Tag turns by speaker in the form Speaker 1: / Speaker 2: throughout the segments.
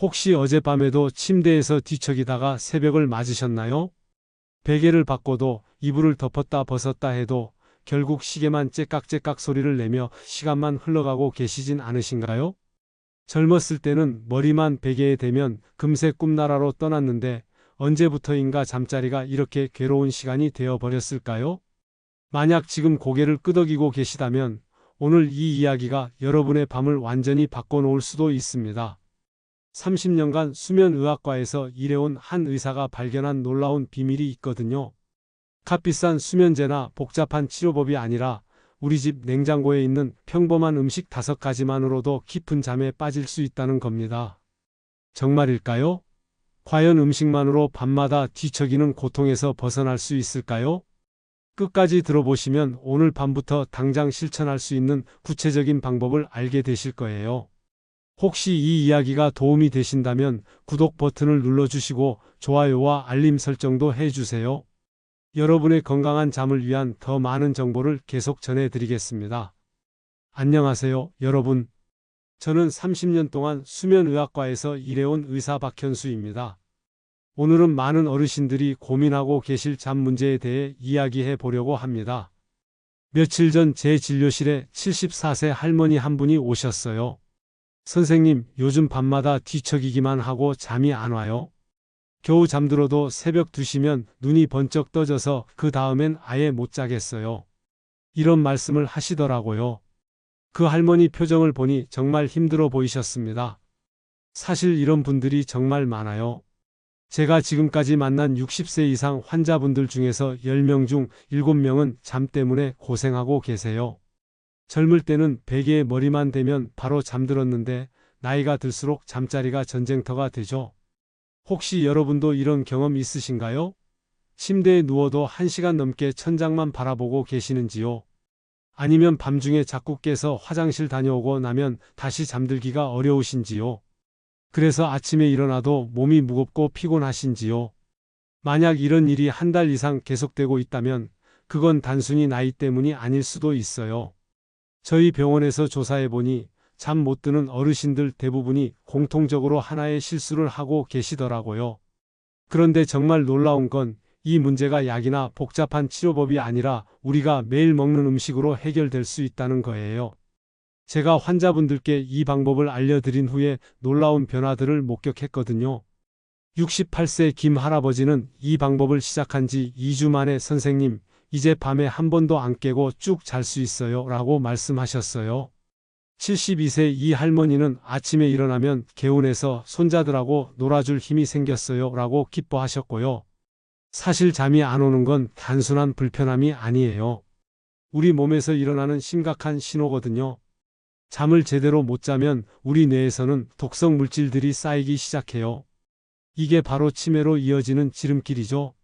Speaker 1: 혹시 어젯밤에도 침대에서 뒤척이다가 새벽을 맞으셨나요? 베개를 바꿔도 이불을 덮었다 벗었다 해도 결국 시계만 째깍째깍 소리를 내며 시간만 흘러가고 계시진 않으신가요? 젊었을 때는 머리만 베개에 대면 금세 꿈나라로 떠났는데 언제부터인가 잠자리가 이렇게 괴로운 시간이 되어버렸을까요? 만약 지금 고개를 끄덕이고 계시다면 오늘 이 이야기가 여러분의 밤을 완전히 바꿔놓을 수도 있습니다. 30년간 수면의학과에서 일해온 한 의사가 발견한 놀라운 비밀이 있거든요. 값비싼 수면제나 복잡한 치료법이 아니라 우리 집 냉장고에 있는 평범한 음식 5가지만으로도 깊은 잠에 빠질 수 있다는 겁니다. 정말일까요? 과연 음식만으로 밤마다 뒤척이는 고통에서 벗어날 수 있을까요? 끝까지 들어보시면 오늘 밤부터 당장 실천할 수 있는 구체적인 방법을 알게 되실 거예요. 혹시 이 이야기가 도움이 되신다면 구독 버튼을 눌러주시고 좋아요와 알림 설정도 해주세요. 여러분의 건강한 잠을 위한 더 많은 정보를 계속 전해드리겠습니다. 안녕하세요, 여러분. 저는 30년 동안 수면의학과에서 일해온 의사 박현수입니다. 오늘은 많은 어르신들이 고민하고 계실 잠 문제에 대해 이야기해 보려고 합니다. 며칠 전 제 진료실에 74세 할머니 한 분이 오셨어요. 선생님, 요즘 밤마다 뒤척이기만 하고 잠이 안 와요. 겨우 잠들어도 새벽 2시면 눈이 번쩍 떠져서 그 다음엔 아예 못 자겠어요. 이런 말씀을 하시더라고요. 그 할머니 표정을 보니 정말 힘들어 보이셨습니다. 사실 이런 분들이 정말 많아요. 제가 지금까지 만난 60세 이상 환자분들 중에서 10명 중 7명은 잠 때문에 고생하고 계세요. 젊을 때는 베개에 머리만 대면 바로 잠들었는데 나이가 들수록 잠자리가 전쟁터가 되죠. 혹시 여러분도 이런 경험 있으신가요? 침대에 누워도 1시간 넘게 천장만 바라보고 계시는지요? 아니면 밤중에 자꾸 깨서 화장실 다녀오고 나면 다시 잠들기가 어려우신지요? 그래서 아침에 일어나도 몸이 무겁고 피곤하신지요? 만약 이런 일이 한 달 이상 계속되고 있다면 그건 단순히 나이 때문이 아닐 수도 있어요. 저희 병원에서 조사해보니 잠 못 드는 어르신들 대부분이 공통적으로 하나의 실수를 하고 계시더라고요. 그런데 정말 놀라운 건 이 문제가 약이나 복잡한 치료법이 아니라 우리가 매일 먹는 음식으로 해결될 수 있다는 거예요. 제가 환자분들께 이 방법을 알려드린 후에 놀라운 변화들을 목격했거든요. 68세 김 할아버지는 이 방법을 시작한 지 2주 만에 선생님, 이제 밤에 한 번도 안 깨고 쭉 잘 수 있어요 라고 말씀하셨어요. 72세 이 할머니는 아침에 일어나면 개운해서 손자들하고 놀아줄 힘이 생겼어요 라고 기뻐하셨고요. 사실 잠이 안 오는 건 단순한 불편함이 아니에요. 우리 몸에서 일어나는 심각한 신호거든요. 잠을 제대로 못 자면 우리 뇌에서는 독성 물질들이 쌓이기 시작해요. 이게 바로 치매로 이어지는 지름길이죠.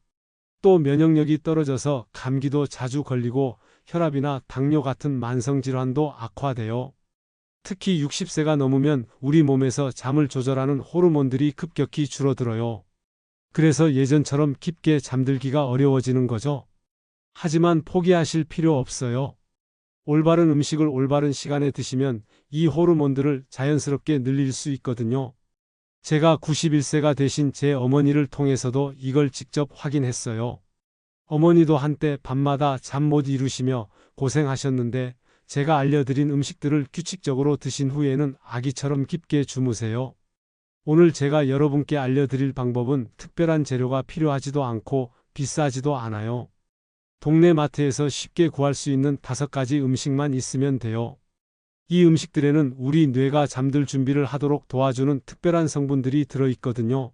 Speaker 1: 또 면역력이 떨어져서 감기도 자주 걸리고 혈압이나 당뇨 같은 만성질환도 악화돼요. 특히 60세가 넘으면 우리 몸에서 잠을 조절하는 호르몬들이 급격히 줄어들어요. 그래서 예전처럼 깊게 잠들기가 어려워지는 거죠. 하지만 포기하실 필요 없어요. 올바른 음식을 올바른 시간에 드시면 이 호르몬들을 자연스럽게 늘릴 수 있거든요. 제가 91세가 되신 제 어머니를 통해서도 이걸 직접 확인했어요. 어머니도 한때 밤마다 잠 못 이루시며 고생하셨는데 제가 알려드린 음식들을 규칙적으로 드신 후에는 아기처럼 깊게 주무세요. 오늘 제가 여러분께 알려드릴 방법은 특별한 재료가 필요하지도 않고 비싸지도 않아요. 동네 마트에서 쉽게 구할 수 있는 5가지 음식만 있으면 돼요. 이 음식들에는 우리 뇌가 잠들 준비를 하도록 도와주는 특별한 성분들이 들어있거든요.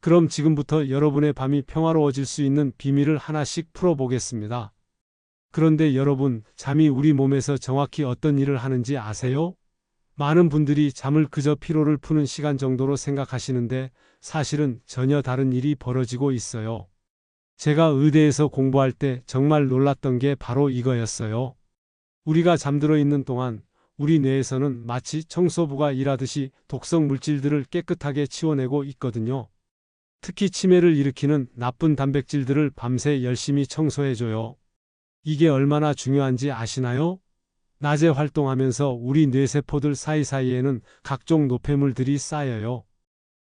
Speaker 1: 그럼 지금부터 여러분의 밤이 평화로워질 수 있는 비밀을 하나씩 풀어보겠습니다. 그런데 여러분, 잠이 우리 몸에서 정확히 어떤 일을 하는지 아세요? 많은 분들이 잠을 그저 피로를 푸는 시간 정도로 생각하시는데 사실은 전혀 다른 일이 벌어지고 있어요. 제가 의대에서 공부할 때 정말 놀랐던 게 바로 이거였어요. 우리가 잠들어 있는 동안 우리 뇌에서는 마치 청소부가 일하듯이 독성 물질들을 깨끗하게 치워내고 있거든요. 특히 치매를 일으키는 나쁜 단백질들을 밤새 열심히 청소해줘요. 이게 얼마나 중요한지 아시나요? 낮에 활동하면서 우리 뇌세포들 사이사이에는 각종 노폐물들이 쌓여요.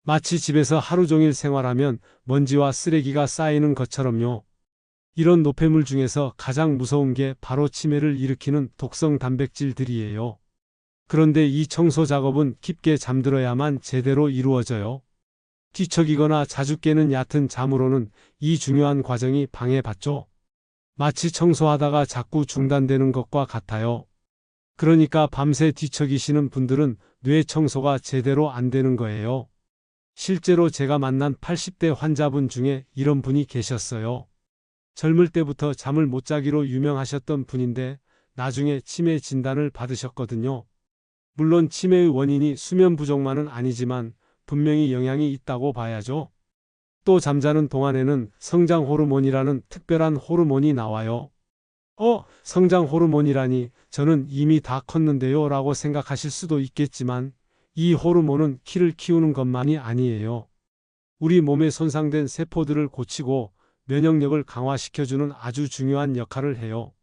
Speaker 1: 마치 집에서 하루 종일 생활하면 먼지와 쓰레기가 쌓이는 것처럼요. 이런 노폐물 중에서 가장 무서운 게 바로 치매를 일으키는 독성 단백질들이에요. 그런데 이 청소 작업은 깊게 잠들어야만 제대로 이루어져요. 뒤척이거나 자주 깨는 얕은 잠으로는 이 중요한 과정이 방해받죠. 마치 청소하다가 자꾸 중단되는 것과 같아요. 그러니까 밤새 뒤척이시는 분들은 뇌 청소가 제대로 안 되는 거예요. 실제로 제가 만난 80대 환자분 중에 이런 분이 계셨어요. 젊을 때부터 잠을 못 자기로 유명하셨던 분인데 나중에 치매 진단을 받으셨거든요. 물론 치매의 원인이 수면 부족만은 아니지만 분명히 영향이 있다고 봐야죠. 또 잠자는 동안에는 성장 호르몬이라는 특별한 호르몬이 나와요. 성장 호르몬이라니 저는 이미 다 컸는데요 라고 생각하실 수도 있겠지만 이 호르몬은 키를 키우는 것만이 아니에요. 우리 몸에 손상된 세포들을 고치고 면역력을 강화시켜주는 아주 중요한 역할을 해요.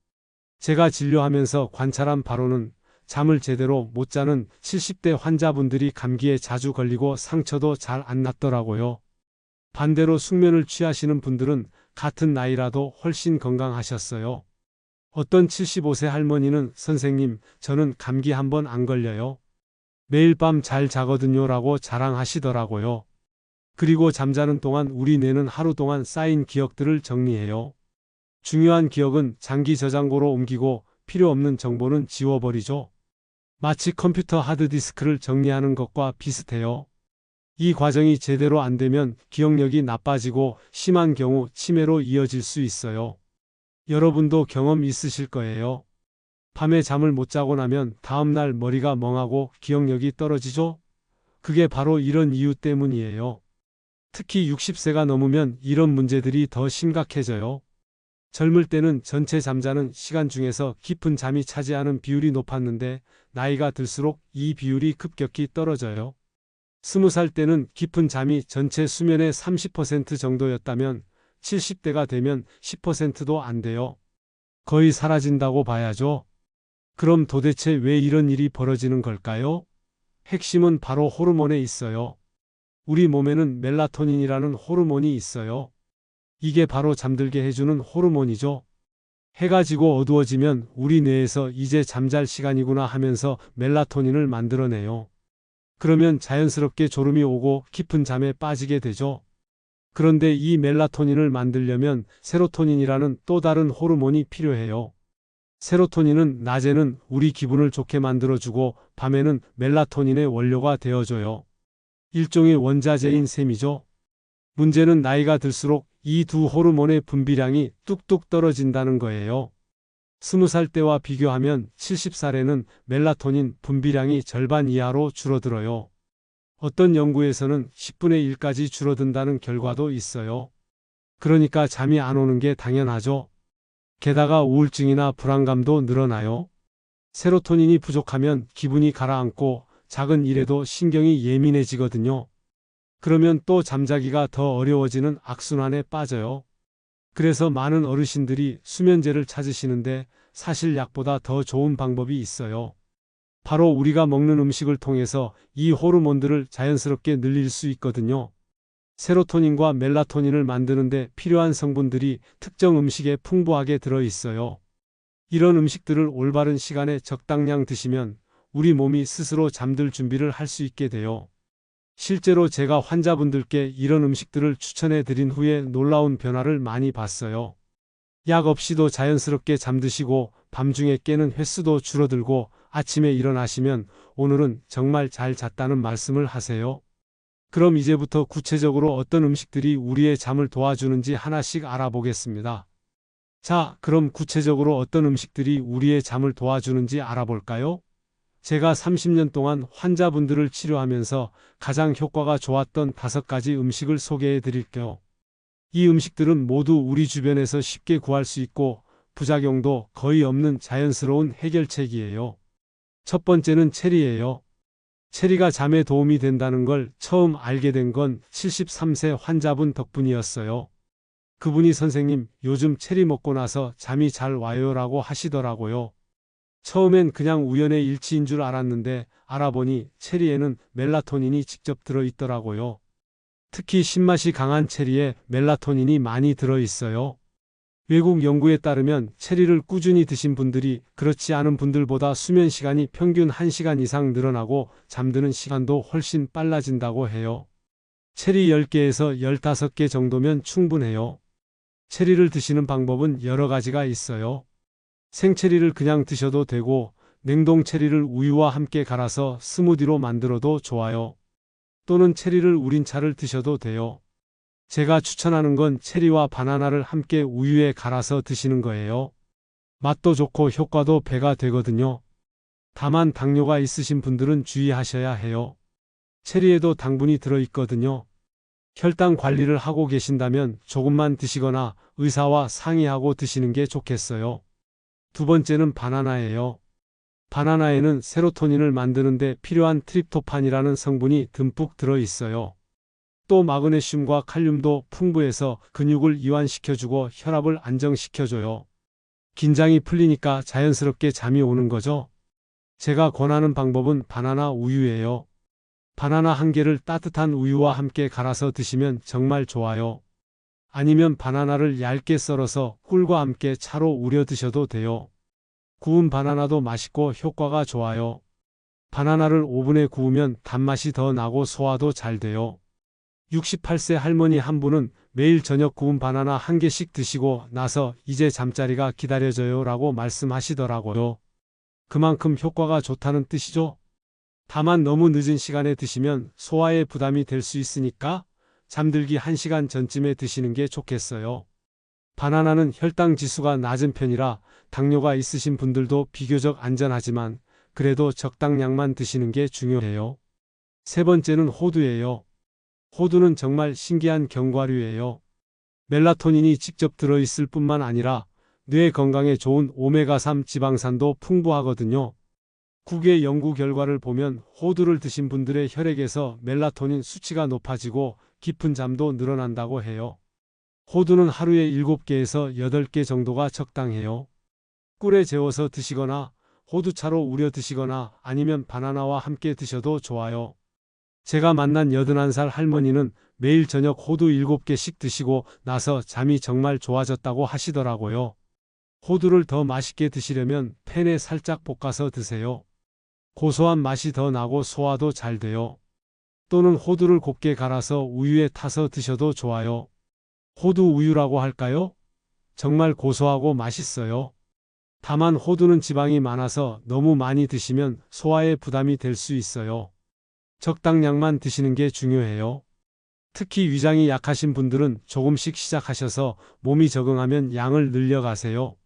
Speaker 1: 제가 진료하면서 관찰한 바로는 잠을 제대로 못 자는 70대 환자분들이 감기에 자주 걸리고 상처도 잘 안 낫더라고요. 반대로 숙면을 취하시는 분들은 같은 나이라도 훨씬 건강하셨어요. 어떤 75세 할머니는 선생님, 저는 감기 한 번 안 걸려요. 매일 밤 잘 자거든요 라고 자랑하시더라고요. 그리고 잠자는 동안 우리 뇌는 하루 동안 쌓인 기억들을 정리해요. 중요한 기억은 장기 저장고로 옮기고 필요 없는 정보는 지워버리죠. 마치 컴퓨터 하드디스크를 정리하는 것과 비슷해요. 이 과정이 제대로 안 되면 기억력이 나빠지고 심한 경우 치매로 이어질 수 있어요. 여러분도 경험 있으실 거예요. 밤에 잠을 못 자고 나면 다음날 머리가 멍하고 기억력이 떨어지죠? 그게 바로 이런 이유 때문이에요. 특히 60세가 넘으면 이런 문제들이 더 심각해져요. 젊을 때는 전체 잠자는 시간 중에서 깊은 잠이 차지하는 비율이 높았는데 나이가 들수록 이 비율이 급격히 떨어져요. 20살 때는 깊은 잠이 전체 수면의 30% 정도였다면 70대가 되면 10%도 안 돼요. 거의 사라진다고 봐야죠. 그럼 도대체 왜 이런 일이 벌어지는 걸까요? 핵심은 바로 호르몬에 있어요. 우리 몸에는 멜라토닌이라는 호르몬이 있어요. 이게 바로 잠들게 해주는 호르몬이죠. 해가 지고 어두워지면 우리 뇌에서 이제 잠잘 시간이구나 하면서 멜라토닌을 만들어내요. 그러면 자연스럽게 졸음이 오고 깊은 잠에 빠지게 되죠. 그런데 이 멜라토닌을 만들려면 세로토닌이라는 또 다른 호르몬이 필요해요. 세로토닌은 낮에는 우리 기분을 좋게 만들어주고 밤에는 멜라토닌의 원료가 되어줘요. 일종의 원자재인 셈이죠. 문제는 나이가 들수록 이 두 호르몬의 분비량이 뚝뚝 떨어진다는 거예요. 20살 때와 비교하면 70살에는 멜라토닌 분비량이 절반 이하로 줄어들어요. 어떤 연구에서는 10분의 1까지 줄어든다는 결과도 있어요. 그러니까 잠이 안 오는 게 당연하죠. 게다가 우울증이나 불안감도 늘어나요. 세로토닌이 부족하면 기분이 가라앉고 작은 일에도 신경이 예민해지거든요. 그러면 또 잠자기가 더 어려워지는 악순환에 빠져요. 그래서 많은 어르신들이 수면제를 찾으시는데 사실 약보다 더 좋은 방법이 있어요. 바로 우리가 먹는 음식을 통해서 이 호르몬들을 자연스럽게 늘릴 수 있거든요. 세로토닌과 멜라토닌을 만드는데 필요한 성분들이 특정 음식에 풍부하게 들어있어요. 이런 음식들을 올바른 시간에 적당량 드시면 우리 몸이 스스로 잠들 준비를 할 수 있게 돼요. 실제로 제가 환자분들께 이런 음식들을 추천해 드린 후에 놀라운 변화를 많이 봤어요. 약 없이도 자연스럽게 잠드시고 밤중에 깨는 횟수도 줄어들고 아침에 일어나시면 오늘은 정말 잘 잤다는 말씀을 하세요. 그럼 이제부터 구체적으로 어떤 음식들이 우리의 잠을 도와주는지 하나씩 알아보겠습니다. 자, 그럼 구체적으로 어떤 음식들이 우리의 잠을 도와주는지 알아볼까요? 제가 30년 동안 환자분들을 치료하면서 가장 효과가 좋았던 5가지 음식을 소개해 드릴게요. 이 음식들은 모두 우리 주변에서 쉽게 구할 수 있고 부작용도 거의 없는 자연스러운 해결책이에요. 첫 번째는 체리예요. 체리가 잠에 도움이 된다는 걸 처음 알게 된 건 73세 환자분 덕분이었어요. 그분이 선생님, 요즘 체리 먹고 나서 잠이 잘 와요라고 하시더라고요. 처음엔 그냥 우연의 일치인 줄 알았는데 알아보니 체리에는 멜라토닌이 직접 들어있더라고요. 특히 신맛이 강한 체리에 멜라토닌이 많이 들어있어요. 외국 연구에 따르면 체리를 꾸준히 드신 분들이 그렇지 않은 분들보다 수면 시간이 평균 1시간 이상 늘어나고 잠드는 시간도 훨씬 빨라진다고 해요. 체리 10개에서 15개 정도면 충분해요. 체리를 드시는 방법은 여러 가지가 있어요. 생체리를 그냥 드셔도 되고 냉동 체리를 우유와 함께 갈아서 스무디로 만들어도 좋아요. 또는 체리를 우린 차를 드셔도 돼요. 제가 추천하는 건 체리와 바나나를 함께 우유에 갈아서 드시는 거예요. 맛도 좋고 효과도 배가 되거든요. 다만 당뇨가 있으신 분들은 주의하셔야 해요. 체리에도 당분이 들어있거든요. 혈당 관리를 하고 계신다면 조금만 드시거나 의사와 상의하고 드시는 게 좋겠어요. 두 번째는 바나나예요. 바나나에는 세로토닌을 만드는데 필요한 트립토판이라는 성분이 듬뿍 들어있어요. 또 마그네슘과 칼륨도 풍부해서 근육을 이완시켜주고 혈압을 안정시켜줘요. 긴장이 풀리니까 자연스럽게 잠이 오는 거죠. 제가 권하는 방법은 바나나 우유예요. 바나나 한 개를 따뜻한 우유와 함께 갈아서 드시면 정말 좋아요. 아니면 바나나를 얇게 썰어서 꿀과 함께 차로 우려 드셔도 돼요. 구운 바나나도 맛있고 효과가 좋아요. 바나나를 오븐에 구우면 단맛이 더 나고 소화도 잘 돼요. 68세 할머니 한 분은 매일 저녁 구운 바나나 한 개씩 드시고 나서 이제 잠자리가 기다려져요 라고 말씀하시더라고요. 그만큼 효과가 좋다는 뜻이죠. 다만 너무 늦은 시간에 드시면 소화에 부담이 될 수 있으니까 잠들기 1시간 전쯤에 드시는 게 좋겠어요. 바나나는 혈당 지수가 낮은 편이라 당뇨가 있으신 분들도 비교적 안전하지만 그래도 적당량만 드시는 게 중요해요. 세 번째는 호두예요. 호두는 정말 신기한 견과류예요. 멜라토닌이 직접 들어있을 뿐만 아니라 뇌 건강에 좋은 오메가3 지방산도 풍부하거든요. 국외 연구 결과를 보면 호두를 드신 분들의 혈액에서 멜라토닌 수치가 높아지고 깊은 잠도 늘어난다고 해요. 호두는 하루에 7개에서 8개 정도가 적당해요. 꿀에 재워서 드시거나 호두차로 우려 드시거나 아니면 바나나와 함께 드셔도 좋아요. 제가 만난 81살 할머니는 매일 저녁 호두 7개씩 드시고 나서 잠이 정말 좋아졌다고 하시더라고요. 호두를 더 맛있게 드시려면 팬에 살짝 볶아서 드세요. 고소한 맛이 더 나고 소화도 잘 돼요. 또는 호두를 곱게 갈아서 우유에 타서 드셔도 좋아요. 호두 우유라고 할까요? 정말 고소하고 맛있어요. 다만 호두는 지방이 많아서 너무 많이 드시면 소화에 부담이 될 수 있어요. 적당량만 드시는 게 중요해요. 특히 위장이 약하신 분들은 조금씩 시작하셔서 몸이 적응하면 양을 늘려가세요.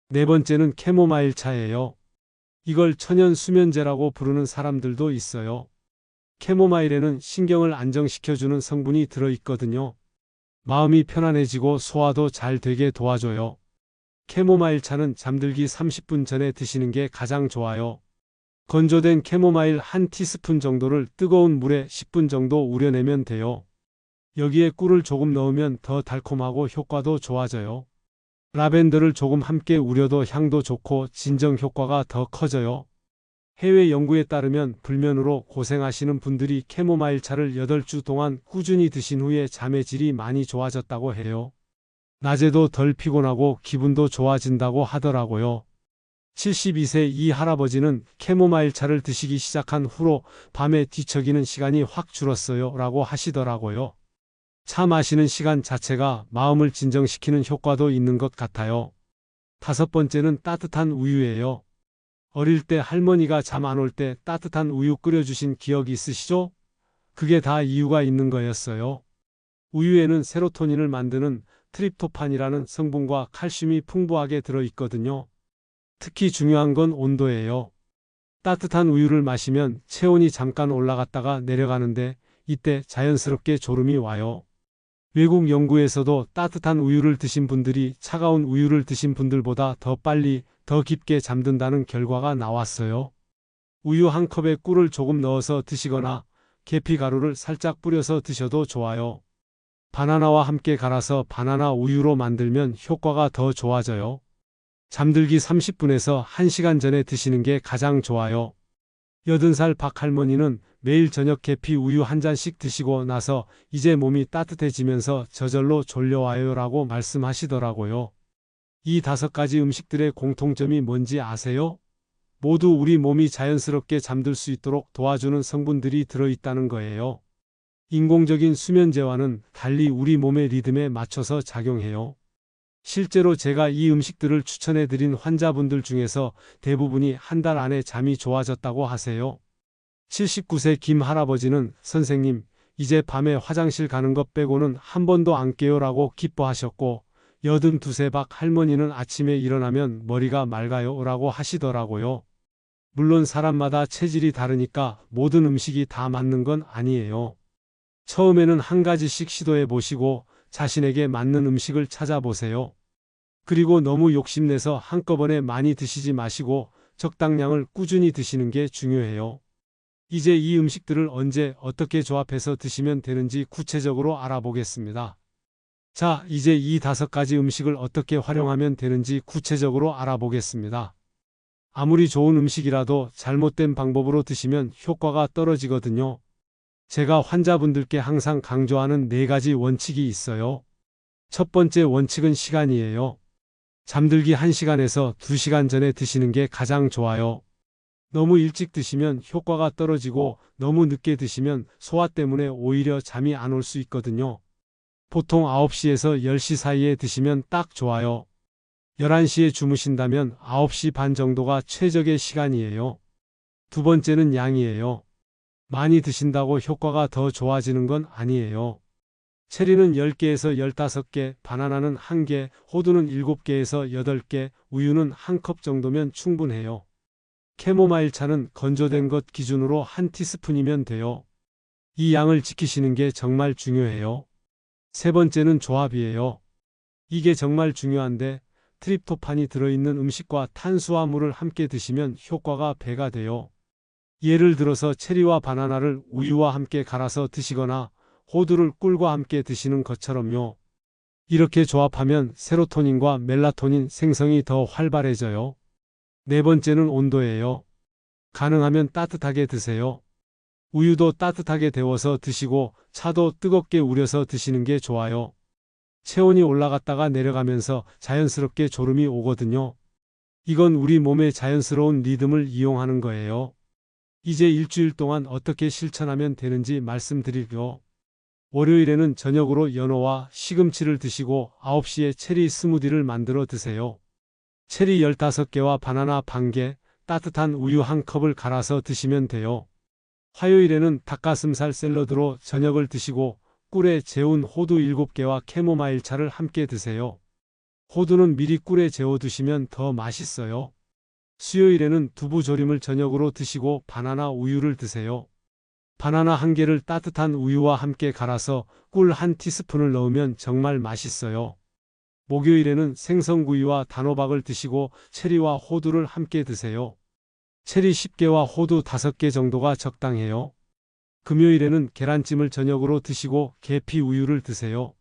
Speaker 1: 네 번째는 캐모마일 차예요. 이걸 천연 수면제라고 부르는 사람들도 있어요. 캐모마일에는 신경을 안정시켜주는 성분이 들어있거든요. 마음이 편안해지고 소화도 잘 되게 도와줘요. 캐모마일 차는 잠들기 30분 전에 드시는 게 가장 좋아요. 건조된 캐모마일 한 티스푼 정도를 뜨거운 물에 10분 정도 우려내면 돼요. 여기에 꿀을 조금 넣으면 더 달콤하고 효과도 좋아져요. 라벤더를 조금 함께 우려도 향도 좋고 진정 효과가 더 커져요. 해외 연구에 따르면 불면으로 고생하시는 분들이 캐모마일 차를 8주 동안 꾸준히 드신 후에 잠의 질이 많이 좋아졌다고 해요. 낮에도 덜 피곤하고 기분도 좋아진다고 하더라고요. 72세 이 할아버지는 캐모마일 차를 드시기 시작한 후로 밤에 뒤척이는 시간이 확 줄었어요 라고 하시더라고요. 차 마시는 시간 자체가 마음을 진정시키는 효과도 있는 것 같아요. 다섯 번째는 따뜻한 우유예요. 어릴 때 할머니가 잠 안 올 때 따뜻한 우유 끓여주신 기억 있으시죠? 그게 다 이유가 있는 거였어요. 우유에는 세로토닌을 만드는 트립토판이라는 성분과 칼슘이 풍부하게 들어있거든요. 특히 중요한 건 온도예요. 따뜻한 우유를 마시면 체온이 잠깐 올라갔다가 내려가는데 이때 자연스럽게 졸음이 와요. 외국 연구에서도 따뜻한 우유를 드신 분들이 차가운 우유를 드신 분들보다 더 빨리, 더 깊게 잠든다는 결과가 나왔어요. 우유 한 컵에 꿀을 조금 넣어서 드시거나 계피가루를 살짝 뿌려서 드셔도 좋아요. 바나나와 함께 갈아서 바나나 우유로 만들면 효과가 더 좋아져요. 잠들기 30분에서 1시간 전에 드시는 게 가장 좋아요. 80살 박할머니는 매일 저녁 계피 우유 한 잔씩 드시고 나서 이제 몸이 따뜻해지면서 저절로 졸려와요라고 말씀하시더라고요. 이 5가지 음식들의 공통점이 뭔지 아세요? 모두 우리 몸이 자연스럽게 잠들 수 있도록 도와주는 성분들이 들어있다는 거예요. 인공적인 수면제와는 달리 우리 몸의 리듬에 맞춰서 작용해요. 실제로 제가 이 음식들을 추천해드린 환자분들 중에서 대부분이 한 달 안에 잠이 좋아졌다고 하세요. 79세 김 할아버지는 선생님, 이제 밤에 화장실 가는 것 빼고는 한 번도 안 깨요라고 기뻐하셨고 82세 박 할머니는 아침에 일어나면 머리가 맑아요 라고 하시더라고요. 물론 사람마다 체질이 다르니까 모든 음식이 다 맞는 건 아니에요. 처음에는 한 가지씩 시도해 보시고 자신에게 맞는 음식을 찾아보세요. 그리고 너무 욕심내서 한꺼번에 많이 드시지 마시고 적당량을 꾸준히 드시는 게 중요해요. 이제 이 음식들을 언제 어떻게 조합해서 드시면 되는지 구체적으로 알아보겠습니다. 자, 이제 이 5가지 음식을 어떻게 활용하면 되는지 구체적으로 알아보겠습니다. 아무리 좋은 음식이라도 잘못된 방법으로 드시면 효과가 떨어지거든요. 제가 환자분들께 항상 강조하는 4가지 원칙이 있어요. 첫 번째 원칙은 시간이에요. 잠들기 1시간에서 2시간 전에 드시는 게 가장 좋아요. 너무 일찍 드시면 효과가 떨어지고 너무 늦게 드시면 소화 때문에 오히려 잠이 안 올 수 있거든요. 보통 9시에서 10시 사이에 드시면 딱 좋아요. 11시에 주무신다면 9시 반 정도가 최적의 시간이에요. 두 번째는 양이에요. 많이 드신다고 효과가 더 좋아지는 건 아니에요. 체리는 10개에서 15개, 바나나는 1개, 호두는 7개에서 8개, 우유는 1컵 정도면 충분해요. 캐모마일 차는 건조된 것 기준으로 1티스푼이면 돼요. 이 양을 지키시는 게 정말 중요해요. 세 번째는 조합이에요. 이게 정말 중요한데 트립토판이 들어있는 음식과 탄수화물을 함께 드시면 효과가 배가 돼요. 예를 들어서 체리와 바나나를 우유와 함께 갈아서 드시거나 호두를 꿀과 함께 드시는 것처럼요. 이렇게 조합하면 세로토닌과 멜라토닌 생성이 더 활발해져요. 네 번째는 온도예요. 가능하면 따뜻하게 드세요. 우유도 따뜻하게 데워서 드시고 차도 뜨겁게 우려서 드시는 게 좋아요. 체온이 올라갔다가 내려가면서 자연스럽게 졸음이 오거든요. 이건 우리 몸의 자연스러운 리듬을 이용하는 거예요. 이제 일주일 동안 어떻게 실천하면 되는지 말씀드릴게요. 월요일에는 저녁으로 연어와 시금치를 드시고 9시에 체리 스무디를 만들어 드세요. 체리 15개와 바나나 반 개, 따뜻한 우유 1컵을 갈아서 드시면 돼요. 화요일에는 닭가슴살 샐러드로 저녁을 드시고 꿀에 재운 호두 7개와 캐모마일 차를 함께 드세요. 호두는 미리 꿀에 재워 두시면 더 맛있어요. 수요일에는 두부조림을 저녁으로 드시고 바나나 우유를 드세요. 바나나 1개를 따뜻한 우유와 함께 갈아서 꿀 1티스푼을 넣으면 정말 맛있어요. 목요일에는 생선구이와 단호박을 드시고 체리와 호두를 함께 드세요. 체리 10개와 호두 5개 정도가 적당해요. 금요일에는 계란찜을 저녁으로 드시고 계피 우유를 드세요.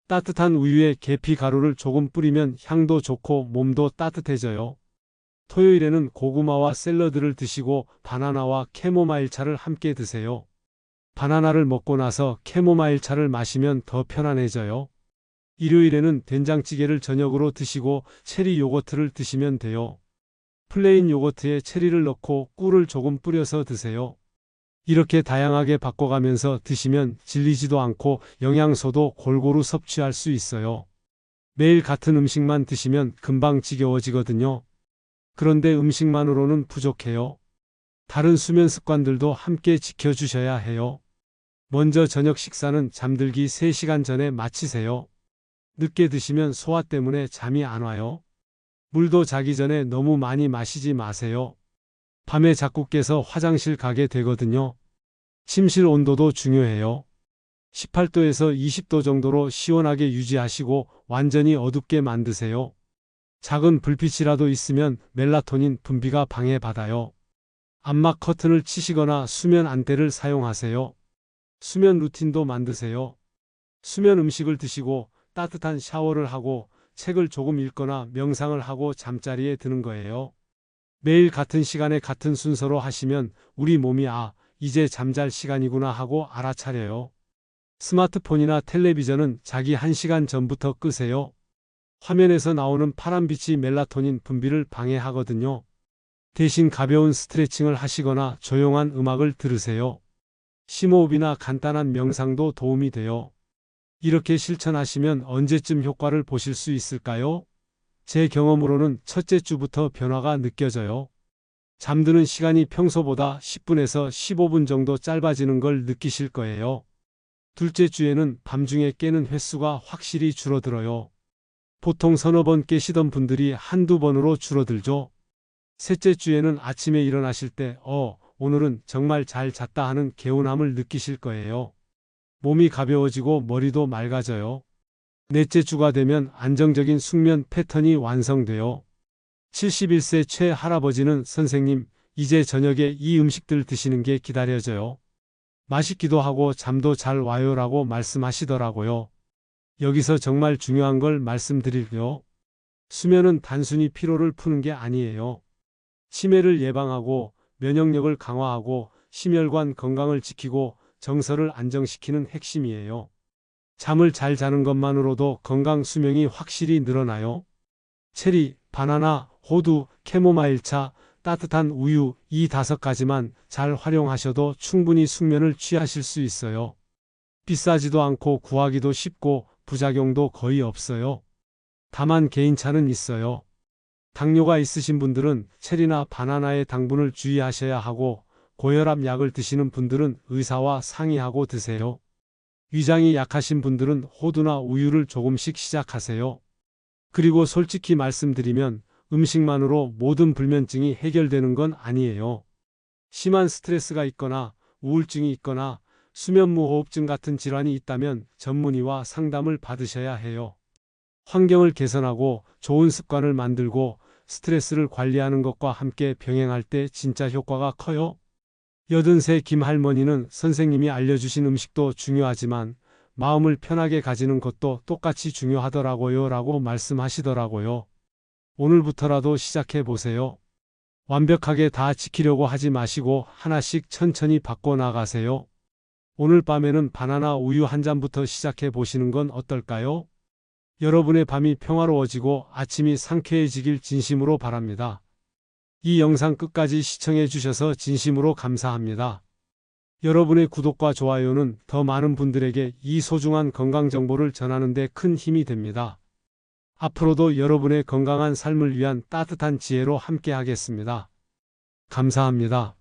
Speaker 1: 따뜻한 우유에 계피 가루를 조금 뿌리면 향도 좋고 몸도 따뜻해져요. 토요일에는 고구마와 샐러드를 드시고 바나나와 캐모마일 차를 함께 드세요. 바나나를 먹고 나서 캐모마일 차를 마시면 더 편안해져요. 일요일에는 된장찌개를 저녁으로 드시고 체리 요거트를 드시면 돼요. 플레인 요거트에 체리를 넣고 꿀을 조금 뿌려서 드세요. 이렇게 다양하게 바꿔가면서 드시면 질리지도 않고 영양소도 골고루 섭취할 수 있어요. 매일 같은 음식만 드시면 금방 지겨워지거든요. 그런데 음식만으로는 부족해요. 다른 수면 습관들도 함께 지켜주셔야 해요. 먼저 저녁 식사는 잠들기 3시간 전에 마치세요. 늦게 드시면 소화 때문에 잠이 안 와요. 물도 자기 전에 너무 많이 마시지 마세요. 밤에 자꾸 깨서 화장실 가게 되거든요. 침실 온도도 중요해요. 18도에서 20도 정도로 시원하게 유지하시고 완전히 어둡게 만드세요. 작은 불빛이라도 있으면 멜라토닌 분비가 방해받아요. 암막 커튼을 치시거나 수면 안대를 사용하세요. 수면 루틴도 만드세요. 수면 음식을 드시고 따뜻한 샤워를 하고 책을 조금 읽거나 명상을 하고 잠자리에 드는 거예요. 매일 같은 시간에 같은 순서로 하시면 우리 몸이 이제 잠잘 시간이구나 하고 알아차려요. 스마트폰이나 텔레비전은 자기 1시간 전부터 끄세요. 화면에서 나오는 파란빛이 멜라토닌 분비를 방해하거든요. 대신 가벼운 스트레칭을 하시거나 조용한 음악을 들으세요. 심호흡이나 간단한 명상도 도움이 돼요. 이렇게 실천하시면 언제쯤 효과를 보실 수 있을까요? 제 경험으로는 첫째 주부터 변화가 느껴져요. 잠드는 시간이 평소보다 10분에서 15분 정도 짧아지는 걸 느끼실 거예요. 둘째 주에는 밤중에 깨는 횟수가 확실히 줄어들어요. 보통 서너 번 깨시던 분들이 한두 번으로 줄어들죠. 셋째 주에는 아침에 일어나실 때 오늘은 정말 잘 잤다 하는 개운함을 느끼실 거예요. 몸이 가벼워지고 머리도 맑아져요. 넷째 주가 되면 안정적인 숙면 패턴이 완성돼요. 71세 최 할아버지는 선생님, 이제 저녁에 이 음식들 드시는 게 기다려져요. 맛있기도 하고 잠도 잘 와요라고 말씀하시더라고요. 여기서 정말 중요한 걸 말씀드릴게요. 수면은 단순히 피로를 푸는 게 아니에요. 치매를 예방하고 면역력을 강화하고 심혈관 건강을 지키고 정서를 안정시키는 핵심이에요. 잠을 잘 자는 것만으로도 건강 수명이 확실히 늘어나요. 체리, 바나나, 호두, 캐모마일차, 따뜻한 우유 이 5가지만 잘 활용하셔도 충분히 숙면을 취하실 수 있어요. 비싸지도 않고 구하기도 쉽고 부작용도 거의 없어요. 다만 개인차는 있어요. 당뇨가 있으신 분들은 체리나 바나나의 당분을 주의하셔야 하고 고혈압 약을 드시는 분들은 의사와 상의하고 드세요. 위장이 약하신 분들은 호두나 우유를 조금씩 시작하세요. 그리고 솔직히 말씀드리면 음식만으로 모든 불면증이 해결되는 건 아니에요. 심한 스트레스가 있거나 우울증이 있거나 수면무호흡증 같은 질환이 있다면 전문의와 상담을 받으셔야 해요. 환경을 개선하고 좋은 습관을 만들고 스트레스를 관리하는 것과 함께 병행할 때 진짜 효과가 커요. 83 김할머니는 선생님이 알려주신 음식도 중요하지만 마음을 편하게 가지는 것도 똑같이 중요하더라고요 라고 말씀하시더라고요. 오늘부터라도 시작해 보세요. 완벽하게 다 지키려고 하지 마시고 하나씩 천천히 바꿔 나가세요. 오늘 밤에는 바나나 우유 한 잔부터 시작해 보시는 건 어떨까요? 여러분의 밤이 평화로워지고 아침이 상쾌해지길 진심으로 바랍니다. 이 영상 끝까지 시청해 주셔서 진심으로 감사합니다. 여러분의 구독과 좋아요는 더 많은 분들에게 이 소중한 건강 정보를 전하는 데 큰 힘이 됩니다. 앞으로도 여러분의 건강한 삶을 위한 따뜻한 지혜로 함께 하겠습니다. 감사합니다.